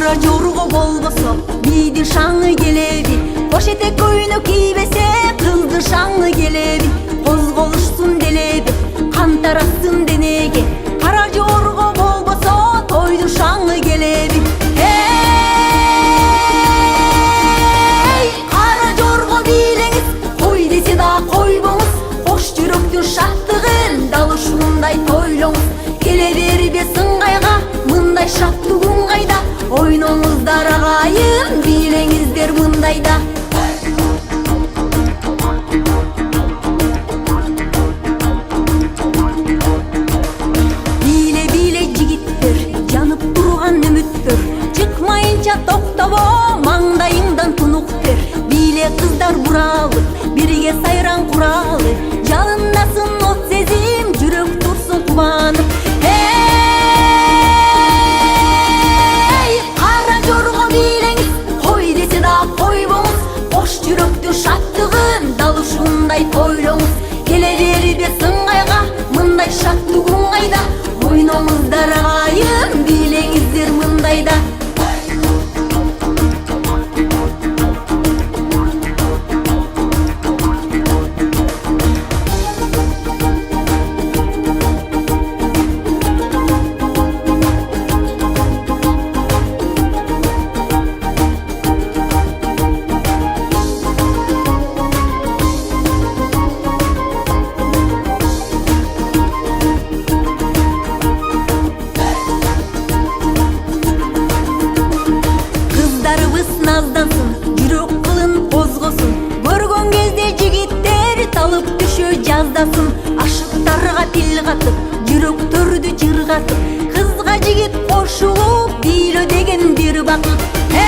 Кара жорго болбосо бийди шаңы келеби, кош этек көйнөк кийбесе кызды шаңы келеби, козголушсун делеби, кан тарасын денеге. Кара жорго болбосо тойду шаңы келеби. Эй, кара жорго бийлеңиз, кой десе да койбоңуз, кош жүрөктүн шаттыгын дал ушундай тойлоңуз. Келе бербе сыңгайга, мындай шаттыгың кайда, ойноңуздар агайын, бийлеңиздер мындайда. Бийле жигиттер, жанып турган үмүттөр, чыкмайынча токтобо маңдайыңдан тунуктер. Бийле кыздар буралы, бирге сайран куралы, жалындасын от сезим, жүрөк турсун кубанып. Жүрөктүн шаттыгын дал ушундай тойлоңуз. Келе бербе сыңгайга, мындай шаттыгың кайда, ойноңуздар агайын, бийлеңиздер мындайда. Наздансын, жүрөк кылын козгосун, көргөн кезде жигиттер талып түшө жаздасын. Ашыктарга тил катып, жүрөктөрдү жыргатып, кызга жигит кошулуп, бийлөө деген бир бакыт. Эй,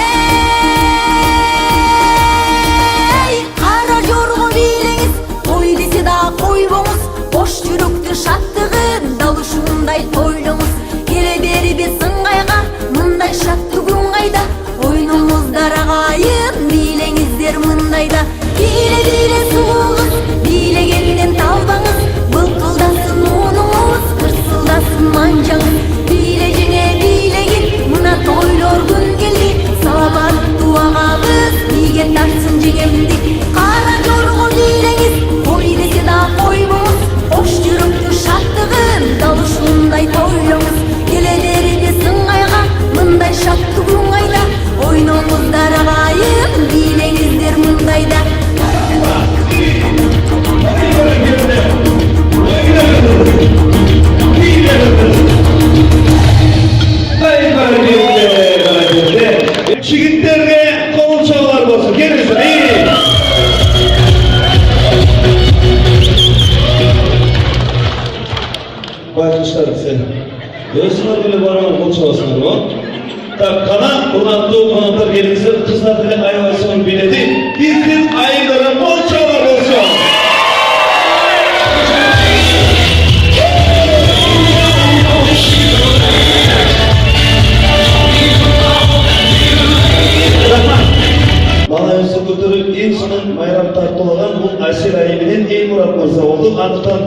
кара жорго бийлеңиз, кой десе да койбоңуз, бош жүрөктүн шаттыгын дал ушундай тойлоңуз. Келе бербе сыңгайга, мындай шаттыгың кайда, ойноңуздар агайын, бийлеңиздер мындайда. Бийле сууңуз, бийлегенден талбаңыз, былкылдасын муунуңуз, кырсылдасын манжаңыз. Бийле жеңе бийлегин, мына тойлор күн келди, саламаттуу агабыз бийге тартсын жеңемди. Кара жорго бийлеңиз, кой десе да койбоңуз, кош жүрөктүн шаттыгын дал ушундай тойлоңуз. Келе бербе сыңгайга, мындай шаттыгың кайда, ойноңуздар агайын, бийлеңиздер мындайда. Жигиттерге кол чабуулар болсун, келиңиздер. Байкуштар, сен өзүңөр деле барып кол чабасыңарбы? Так, кана, урматтуу конокторлор, келиңиздер, кыздар деле аябай сонун бийледи. Биздин айылдарға кол чабуулар болсун. Малайымызды көтөрүп, эң сонун майрам тартуулаган бул Айсел айы менен Элмурат мырза болду. Андыктан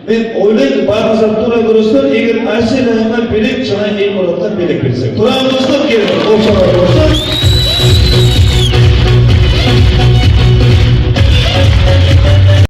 мен ойлойм, баарыңыздар туура көрөсүздөр, эгер Айсел айына белек жана Элмуратка белек берсек. Туурабы достор, келиңиздер, кол чабуулар болсун.